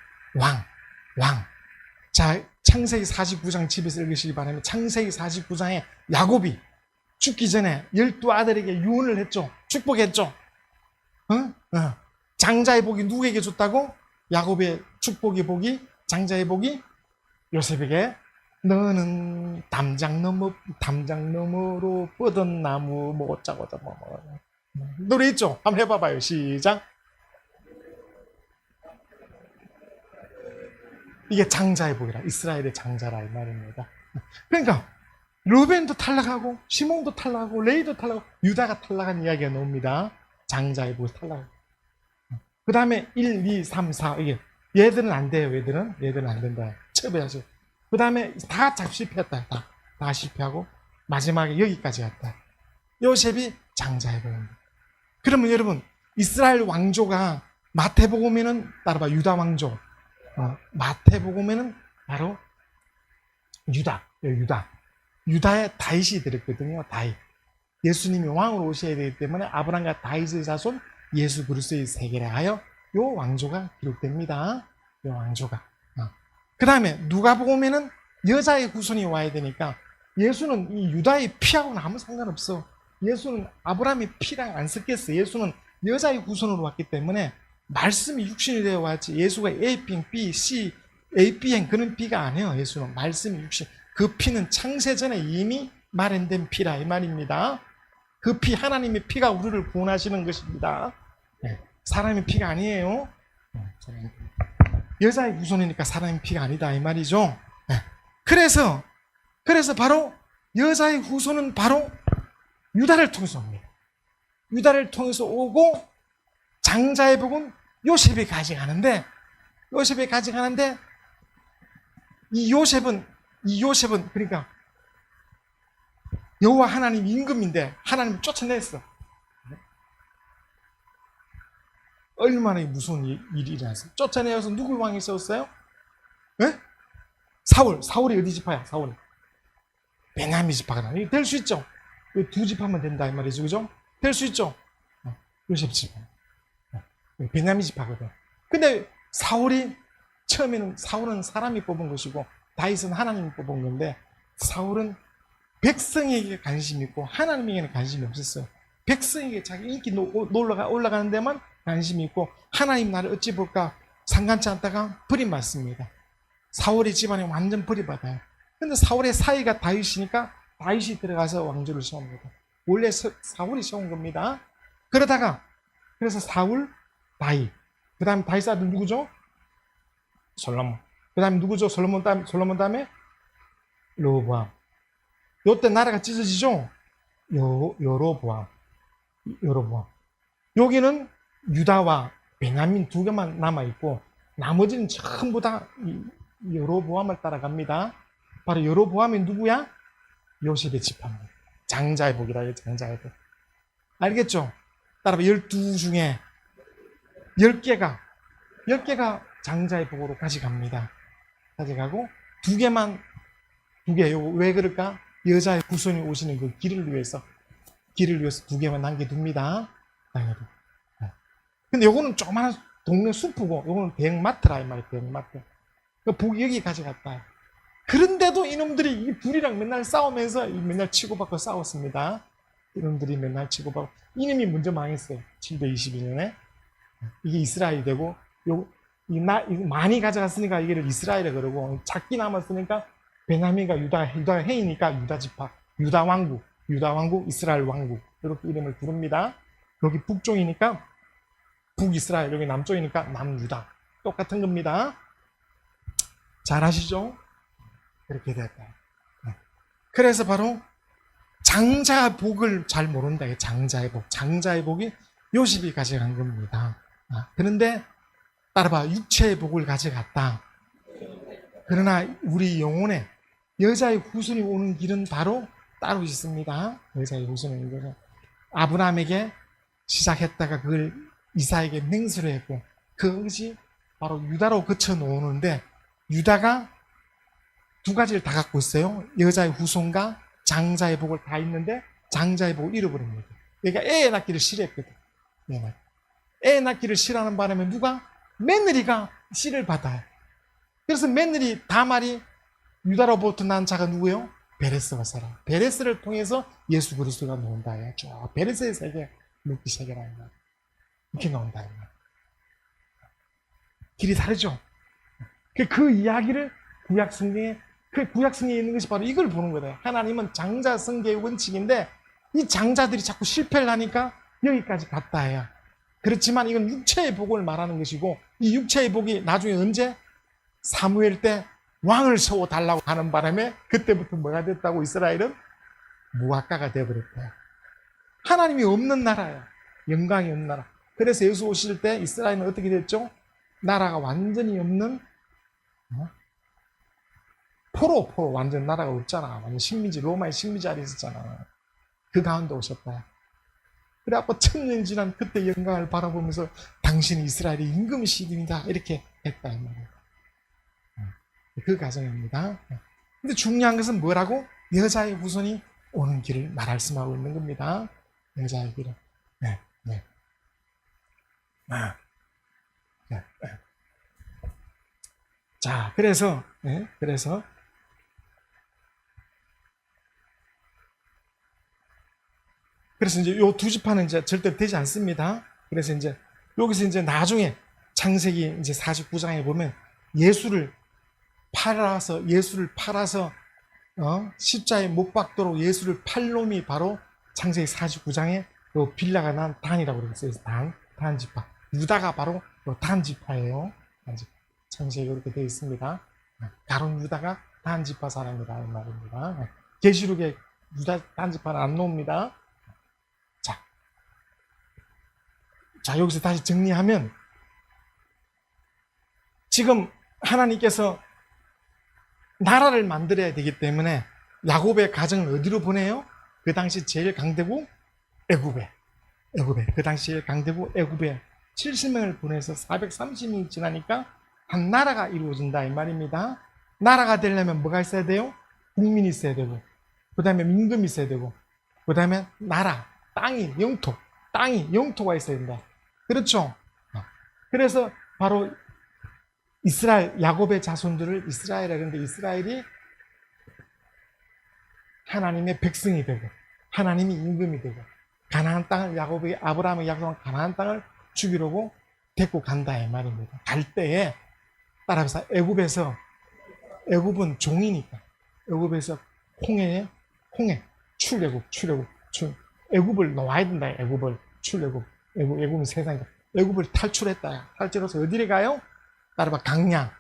자, 창세기 49장 집에서 읽으시기 바랍니다. 창세기 49장에 야곱이 죽기 전에 12아들에게 유언을 했죠. 축복했죠. 장자의 복이 누구에게 줬다고? 야곱의 축복의 복이, 장자의 복이 요셉에게. 너는 담장 너머로 뻗은 나무 뭐 어쩌고 노래 있죠? 한번 해봐봐요. 시작. 이게 장자의 복이라, 이스라엘의 장자라 이 말입니다. 그러니까 르벤도 탈락하고 시몬도 탈락하고 레이도 탈락하고 유다가 탈락한 이야기가 나옵니다. 장자의 복이 탈락하고. 그 다음에 1, 2, 3, 4 이게 얘들은 안 돼요. 얘들은 안 된다. 첩해야죠. 그 다음에 다 실패했다. 다 실패하고 마지막에 여기까지 왔다. 요셉이 장자의 복입니다. 그러면 여러분 이스라엘 왕조가 마태복음에는 따라봐 유다 왕조. 마태복음에는 바로 유다의 다윗이 들었거든요. 다윗. 예수님이 왕으로 오셔야 되기 때문에 아브라함과 다윗의 자손 예수 그리스도의 세계라 하여 요 왕조가 기록됩니다. 요 왕조가. 그 다음에 누가복음에는 여자의 후손이 와야 되니까 예수는 이 유다의 피하고는 아무 상관없어. 예수는 아브라함의 피랑 안 섞였어. 예수는 여자의 후손으로 왔기 때문에 말씀이 육신이 되어 왔지. 예수가 A빙, B, C, A, B행 그런 피가 아니에요. 예수는 말씀이 육신. 그 피는 창세전에 이미 마련된 피라 이 말입니다. 그 피, 하나님의 피가 우리를 구원하시는 것입니다. 사람의 피가 아니에요. 여자의 후손이니까 사람의 피가 아니다 이 말이죠. 그래서 바로 여자의 후손은 바로 유다를 통해서 옵니다. 유다를 통해서 오고 장자의 복은 요셉이 가져가는데 요셉이 가져가는데 이 요셉은 그러니까 여호와 하나님 임금인데 하나님을 쫓아냈어. 얼마나 무서운 일이 일어났어요. 쫓아내어서 누굴 왕이 세웠어요? 네? 사울이 어디 지파야? 사울이 베냐민 지파가 나. 될 수 있죠. 두 지파면 된다 이 말이죠, 그죠? 될 수 있죠. 요셉 지파, 베냐민 지파거든. 근데 처음에는 사울은 사람이 뽑은 것이고 다윗은 하나님이 뽑은 건데 사울은 백성에게 관심이 있고 하나님에게는 관심이 없었어요. 백성에게 자기 인기 올라가는 데만 관심이 있고 하나님 나를 어찌 볼까 상관치 않다가 버림받습니다. 사울의 집안이 완전 버림받아요. 근데 사울의 사위가 다윗이니까 다윗이 들어가서 왕조를 세웁니다. 원래 사울이 세운 겁니다. 그래서 사울, 다윗. 그 다음에 다윗 아들 누구죠? 솔로몬. 그 다음에 누구죠? 솔로몬 다음에 르호보암. 요때 나라가 찢어지죠? 여로보암. 여기는 유다와 베냐민 두 개만 남아있고 나머지는 전부 다 여로보암을 따라갑니다. 바로 여로보암이 누구야? 요셉의 지파입니다. 장자의 복이라 장자의 복. 알겠죠? 따라봐 12 중에 10개가 장자의 복으로 가져갑니다. 가져가고 두 개, 왜 그럴까? 여자의 후손이 오시는 그 길을 위해서 두 개만 남겨둡니다. 근데 요거는 조그마한 동네 숲이고 요거는 대형마트라 이 말이에요. 대형마트. 복이 여기 가져갔다. 그런데도 이놈들이 이 둘이랑 맨날 싸우면서 맨날 치고받고 싸웠습니다. 이놈들이 맨날 치고받고 이놈이 먼저 망했어요. 722년에 이게 이스라엘이 되고 많이 가져갔으니까 이게 이스라엘이 그러고 작게 남았으니까 베냐민과 유다가 해이니까 유다 왕국, 이스라엘 왕국 이렇게 이름을 부릅니다. 여기 북쪽이니까 북이스라엘, 여기 남쪽이니까 남유다 똑같은 겁니다. 잘 아시죠? 그렇게 됐다. 그래서 바로 장자 복을 잘 모른다. 장자의 복이 요셉이 가져간 겁니다. 그런데 따라봐, 육체의 복을 가져갔다. 그러나 우리 영혼에 여자의 후손이 오는 길은 바로 따로 있습니다. 여자의 후손이 오는 길은 아브라함에게 시작했다가 그걸 이삭에게 맹세를 했고 그것이 바로 유다로 거쳐 놓는데 유다가 두 가지를 다 갖고 있어요. 여자의 후손과 장자의 복을 다 있는데 장자의 복을 잃어버립니다. 그러니까 애 낳기를 싫어했거든. 애 낳기를 싫어하는 바람에 며느리가 씨를 받아요. 그래서 며느리 다말이 유다로부터 난 자가 누구예요? 베레스가 살아. 베레스를 통해서 예수 그리스도가 나온다. 베레스의 세계, 묵기 세계라는 거야. 이렇게 나온다. 길이 다르죠? 그 이야기를 구약 성경에 있는 것이 바로 이걸 보는 거예요. 하나님은 장자 성계의 원칙인데 이 장자들이 자꾸 실패를 하니까 여기까지 갔다 해요. 그렇지만 이건 육체의 복을 말하는 것이고 이 육체의 복이 나중에 언제? 사무엘 때 왕을 세워달라고 하는 바람에 그때부터 뭐가 됐다고? 이스라엘은 무화과가 되어버렸대요. 하나님이 없는 나라예요. 영광이 없는 나라. 그래서 예수 오실 때 이스라엘은 어떻게 됐죠? 나라가 완전히 없는 포로 완전 나라가 없잖아. 완전 로마의 식민지 아래 있었잖아. 그 가운데 오셨다. 그래갖고 천년 지난 그때 영광을 바라보면서 당신이 이스라엘의 임금 시인이다 이렇게 했다 이 말이에요. 그 과정입니다. 근데 중요한 것은 뭐라고? 여자의 후손이 오는 길을 말씀하고 있는 겁니다. 여자의 길을. 네. 자, 그래서 이제 요 두 지파는 이제 절대 되지 않습니다. 그래서 이제 여기서 이제 나중에 창세기 이제 49장에 보면 예수를 팔아서 십자에 못 박도록 예수를 팔 놈이 바로 창세기 49장에 요 빌라가 난 단이라고 그랬어요. 단 지파. 유다가 바로 단 지파예요. 창세기 이렇게 되어 있습니다. 가론 유다가 단 지파 사람이다 이 말입니다. 계시록에 유다 단 지파는 안 나옵니다. 자, 여기서 다시 정리하면 지금 하나님께서 나라를 만들어야 되기 때문에 야곱의 가정을 어디로 보내요? 그 당시 제일 강대국 애굽에. 그 당시 제일 강대국 애굽에 70명을 보내서 430년이 지나니까 한 나라가 이루어진다 이 말입니다. 나라가 되려면 뭐가 있어야 돼요? 국민이 있어야 되고, 그 다음에 민금이 있어야 되고, 그 다음에 나라, 땅이 영토가 있어야 된다. 그렇죠? 그래서 바로 이스라엘, 야곱의 자손들을 이스라엘이라 그러는데, 이스라엘이 하나님의 백성이 되고 하나님이 임금이 되고 가나안 땅을 야곱이 아브라함의 약속한 가나안 땅을 주기로고 데리고 간다 이 말입니다. 갈 때에 따라서 애굽은 종이니까 애굽에서 홍해 출애굽 애굽을 놓아야 된다. 애굽은 세상이다. 애굽을 탈출했다. 탈출해서 어디를 가요? 따라봐 강야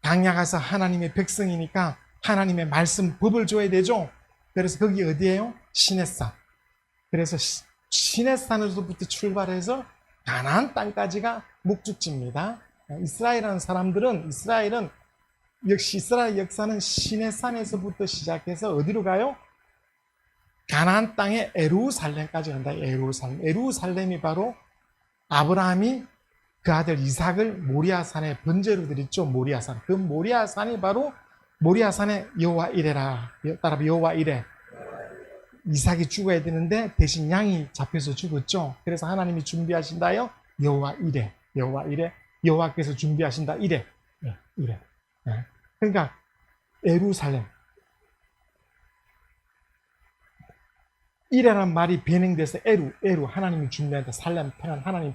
가서 하나님의 백성이니까 하나님의 말씀 법을 줘야 되죠. 그래서 거기 어디예요? 시내산. 그래서 시내산에서부터 출발해서 가나안 땅까지가 목적지입니다. 이스라엘은 역시 이스라엘 역사는 시내산에서부터 시작해서 어디로 가요? 가나안 땅의 예루살렘까지 간다. 예루살렘이 바로 아브라함이 그 아들 이삭을 모리아산에 번제로 드렸죠. 모리아산. 그 모리아산이 바로 모리아산의 여호와 이레라. 따라 여호와 이레. 이삭이 죽어야 되는데 대신 양이 잡혀서 죽었죠. 그래서 하나님이 준비하신다요. 여호와 이레. 여호와께서 준비하신다. 이레. 그러니까 예루살렘. 이레라는 말이 변형돼서 에루 하나님이 준비한다. 살렘 평안 하나님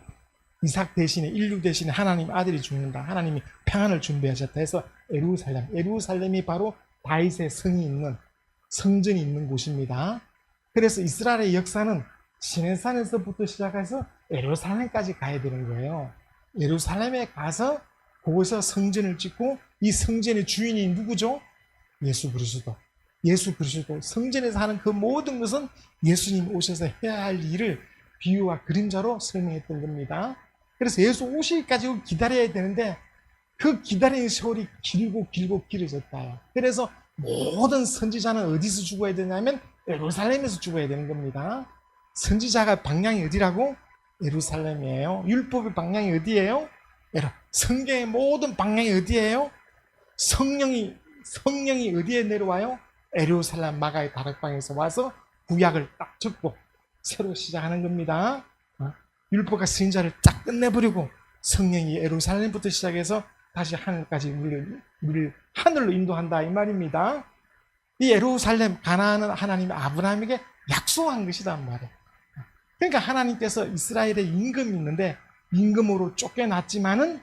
이삭 대신에 인류 대신에 하나님 아들이 죽는다. 하나님이 평안을 준비하셨다 해서 예루살렘이 바로 다윗의 성전이 있는 곳입니다. 그래서 이스라엘의 역사는 시내산에서부터 시작해서 예루살렘까지 가야 되는 거예요. 예루살렘에 가서 거기서 성전을 짓고 이 성전의 주인이 누구죠? 예수 그리스도. 성전에서 하는 그 모든 것은 예수님 오셔서 해야 할 일을 비유와 그림자로 설명했던 겁니다. 그래서 예수 오시기까지 기다려야 되는데 그 기다리는 세월이 길어졌다. 그래서 모든 선지자는 어디서 죽어야 되냐면 예루살렘에서 죽어야 되는 겁니다. 선지자가 방향이 어디라고? 예루살렘이에요. 율법의 방향이 어디예요? 성경의 모든 방향이 어디예요? 성령이 어디에 내려와요? 예루살렘 마가의 다락방에서 와서 구약을 딱 접고 새로 시작하는 겁니다. 율법과 선지자를 딱 끝내버리고 성령이 예루살렘부터 시작해서 다시 하늘까지 우리를 하늘로 인도한다 이 말입니다. 이 예루살렘 가나안은 하나님이 아브라함에게 약속한 것이란 말이에요. 그러니까 하나님께서 이스라엘에 임금이 있는데 임금으로 쫓겨났지만은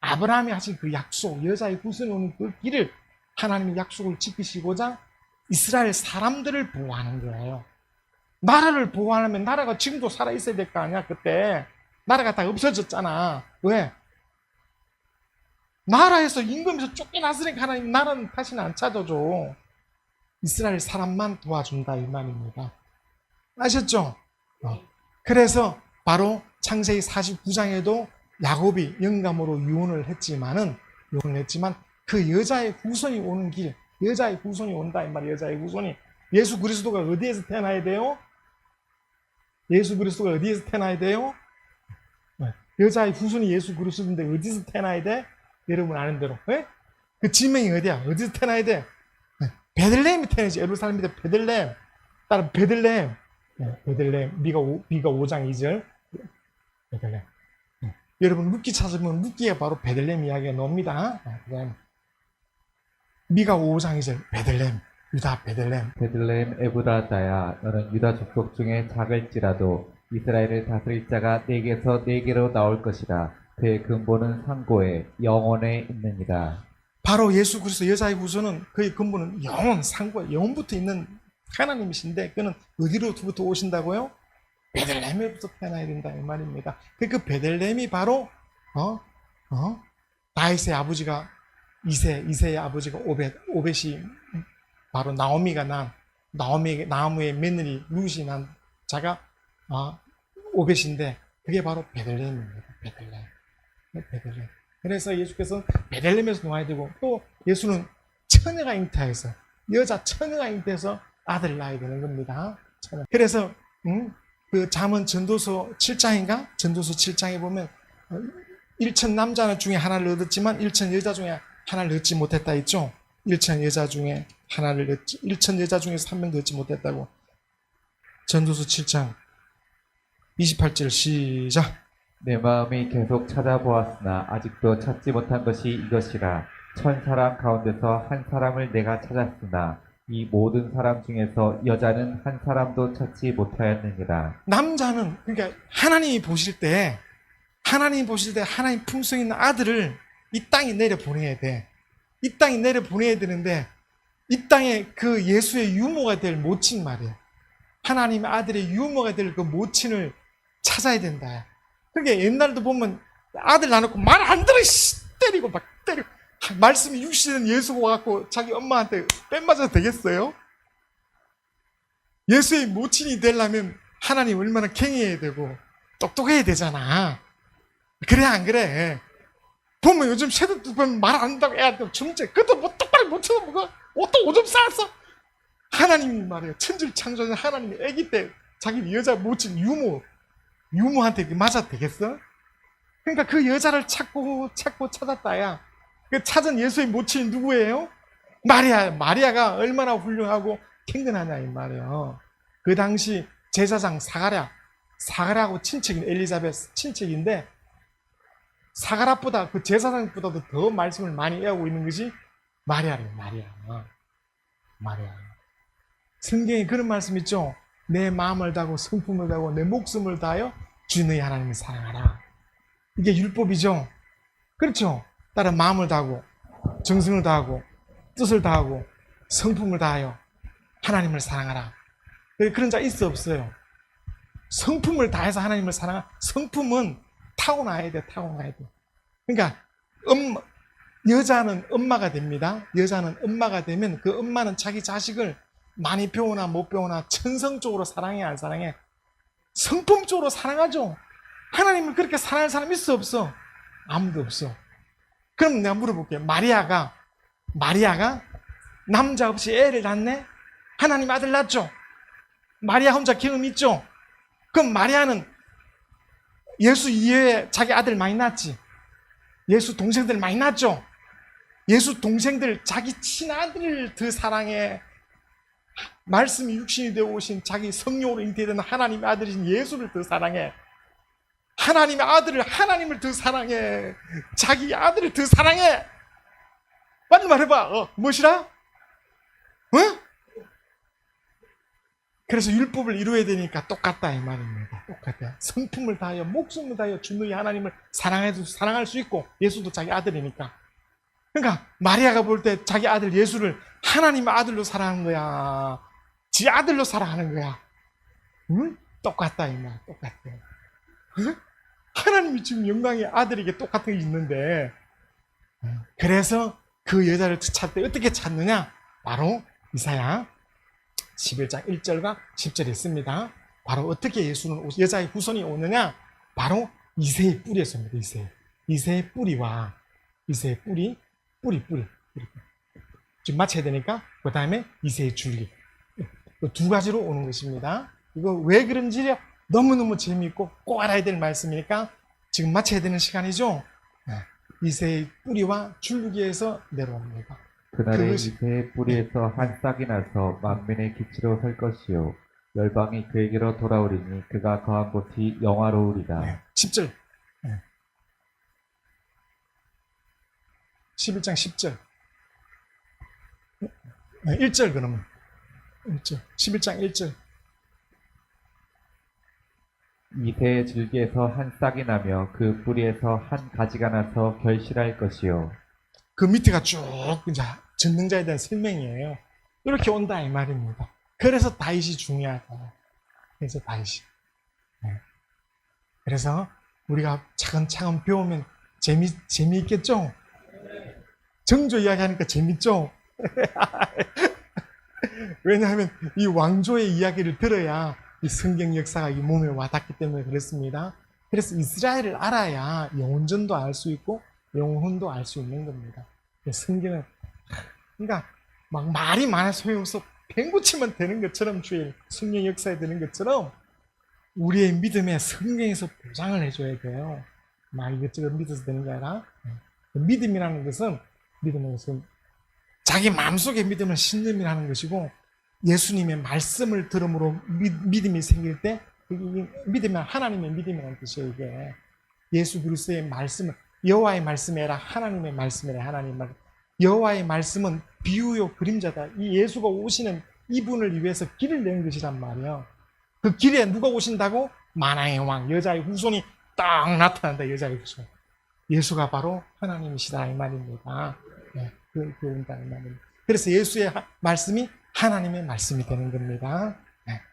아브라함이 하신 그 약속, 여자의 후손이 오는 그 길을 하나님의 약속을 지키시고자 이스라엘 사람들을 보호하는 거예요. 나라를 보호하려면 나라가 지금도 살아있어야 될 거 아니야. 그때 나라가 다 없어졌잖아. 왜? 나라에서 임금에서 쫓겨났으니까 하나님 나라는 다시는 안 찾아줘. 이스라엘 사람만 도와준다 이 말입니다. 아셨죠? 그래서 바로 창세기 49장에도 야곱이 영감으로 유언을 했지만 그 여자의 후손이 오는 길, 여자의 후손이 온다 이 말이에요. 여자의 후손이 예수 그리스도가 어디에서 태어나야 돼요? 여자의 후손이 예수 그리스도인데 어디서 태어나야 돼? 여러분 아는 대로. 그 지명이 어디야? 어디서 태어나야 돼? 베들레헴이 태어나지. 예루살렘이다. 베들레헴. 따라 베들레헴. 미가 5장 2절. 베들레헴. 여러분 룻기 찾으면 룻기가 바로 베들레헴 이야기가 나옵니다. 미가 5장 2절. 베들레헴. 유다 베들레헴. 베들레헴 에브라다야 너는 유다 족속 중에 작을지라도 이스라엘을 다스릴 자가 네게서 네게로 나올 것이라 그의 근본은 상고에 영원에 있느니라. 바로 예수 그리스도 여자의 후손은 그의 근본은 상고에 영원부터 있는 하나님이신데 그는 어디로부터 오신다고요? 베들레헴에부터 태어나야 된다 이 말입니다. 그 베들레헴이 바로 다윗의 아버지가 이세의 아버지가 오벳이 바로 나오미의 며느리 룻이 난 자가 오벳인데 그게 바로 베들레헴입니다. 베들레헴. 그래서 예수께서 베들레헴에서 놓아야 되고, 또 예수는 처녀가 잉태해서, 여자 처녀가 잉태해서 아들을 낳아야 되는 겁니다. 그래서 그 잠언 전도서 7장인가? 전도서 7장에 보면 1천 남자 중에 하나를 얻었지만 1천 여자 중에 하나를 얻지 못했다 했죠. 1천 여자 중에 하나를 얻지, 1천 여자 중에서 한 명도 얻지 못했다고. 전도서 7장 28절 시작. 내 마음이 계속 찾아보았으나 아직도 찾지 못한 것이 이것이라. 천 사람 가운데서 한 사람을 내가 찾았으나 이 모든 사람 중에서 여자는 한 사람도 찾지 못하였느니라. 남자는, 그러니까 하나님 보실 때 하나님 품성 있는 아들을 이 땅에 내려 보내야 돼. 이 땅에 내려 보내야 되는데, 이 땅에 그 예수의 유모가 될 모친 말이야. 하나님의 아들의 유모가 될 그 모친을 찾아야 된다. 그러니까 옛날도 보면 아들 낳아놓고 말 안 들어, 때리고 막 때리고. 말씀이 육신은 예수가 와갖고 자기 엄마한테 뺨 맞아도 되겠어요? 예수의 모친이 되려면 하나님 얼마나 갱해야 되고 똑똑해야 되잖아. 그래 안 그래? 보면 요즘 새들 보면 말 안 한다고 애한테 점제, 그것도 뭐 똑바로 못 쳐다보고 옷도 오줌 싸서. 하나님이 말이에요. 천지를 창조하신 하나님이 아기 때 자기 여자 모친 유모한테 맞아도 되겠어? 그러니까 그 여자를 찾고 찾았다야. 그 찾은 예수의 모친이 누구예요? 마리아가 얼마나 훌륭하고 갱근하냐 이 말이에요. 그 당시 제사장 사가랴하고 친척인 엘리자베스 친척인데, 사가랴보다 그 제사장보다도 더 말씀을 많이 애하고 있는 것이 마리아. 성경에 그런 말씀 있죠. 내 마음을 다하고 성품을 다하고 내 목숨을 다하여 주 너희 하나님을 사랑하라. 이게 율법이죠. 그렇죠. 따라 마음을 다하고 정성을 다하고 뜻을 다하고 성품을 다하여 하나님을 사랑하라. 그런 자 있어 없어요? 성품을 다해서 하나님을 사랑하라. 성품은 타고나야 돼. 그러니까 여자는 엄마가 됩니다. 여자는 엄마가 되면 그 엄마는 자기 자식을 많이 배우나 못 배우나 천성적으로 사랑해 안 사랑해? 성품적으로 사랑하죠. 하나님을 그렇게 사랑할 사람 있어 없어? 아무도 없어. 그럼 내가 물어볼게요. 마리아가 남자 없이 애를 낳네? 하나님 아들 낳죠? 마리아 혼자 경험 있죠? 그럼 마리아는 예수 이외에 자기 아들 많이 낳았지? 예수 동생들 많이 낳았죠? 예수 동생들 자기 친아들을 더 사랑해. 말씀이 육신이 되어 오신 자기 성령으로 잉태되는 하나님의 아들이신 예수를 더 사랑해. 하나님의 아들을 하나님을 더 사랑해. 자기 아들을 더 사랑해. 빨리 말해봐. 무엇이라? 어? 그래서 율법을 이루어야 되니까 똑같다 이 말입니다. 똑같아. 성품을 다하여 목숨을 다하여 주 너희 하나님을 사랑할 수 있고, 예수도 자기 아들이니까. 그러니까 마리아가 볼 때 자기 아들 예수를 하나님의 아들로 사랑하는 거야. 지 아들로 사랑하는 거야. 응? 똑같다 이 말. 똑같아. 응? 하나님이 지금 영광의 아들에게 똑같은 게 있는데, 그래서 그 여자를 찾을 때 어떻게 찾느냐? 바로 이사야 11장 1절과 10절에 있습니다. 바로 어떻게 여자의 후손이 오느냐? 바로 이새의 뿌리에서 옵니다. 이새의 뿌리와 이새의 뿌리. 지금 맞춰야 되니까 그 다음에 이새의 줄기. 두 가지로 오는 것입니다. 이거 왜 그런지 너무너무 재미있고 꼭 알아야 될 말씀이니까 지금 맞춰야 되는 시간이죠. 이새의 뿌리와 줄기에서 내려옵니다. 그날에 이새의 뿌리에서 한 싹이 나서 만민의 기치로 설 것이요 열방이 그에게로 돌아오리니 그가 거한 곳이 영화로우리라. 네. 10절. 11장 10절. 1절 그러면. 1절. 11장 1절. 이새의 줄기에서 한 싹이 나며 그 뿌리에서 한 가지가 나서 결실할 것이요. 그 밑에가 쭉 이제 전능자에 대한 설명이에요. 이렇게 온다 이 말입니다. 그래서 다윗이 중요하다. 그래서 다윗이. 그래서 우리가 차근차근 배우면 재미있겠죠? 정조 이야기하니까 재밌죠? 왜냐하면 이 왕조의 이야기를 들어야 이 성경 역사가 이 몸에 와닿기 때문에 그렇습니다. 그래서 이스라엘을 알아야 영혼전도 알 수 있고 영혼도 알 수 있는 겁니다. 성경은 그러니까 막 말이 많아 소용없어 팽고치면 되는 것처럼 주의 성령 역사에 되는 것처럼 우리의 믿음에 성경에서 보장을 해줘야 돼요. 막 이것저것 믿어서 되는 게 아니라 믿음이라는 것은 자기 마음속에 믿음을 신념이라는 것이고 예수님의 말씀을 들음으로 믿음이 생길 때 믿음은 하나님의 믿음이라는 뜻이에요. 이게 예수 그리스도의 말씀을 여호와의 말씀이라 하나님의 말씀이라 하나님 말 여호와의 말씀은 비유요 그림자다. 이 예수가 오시는 이분을 위해서 길을 낸 것이란 말이에요. 그 길에 누가 오신다고? 만왕의 왕 여자의 후손이 딱 나타난다. 여자의 후손 예수가 바로 하나님이시다 이 말입니다. 네, 그런다는 말입니다. 그래서 예수의 말씀이 하나님의 말씀이 되는 겁니다. 네.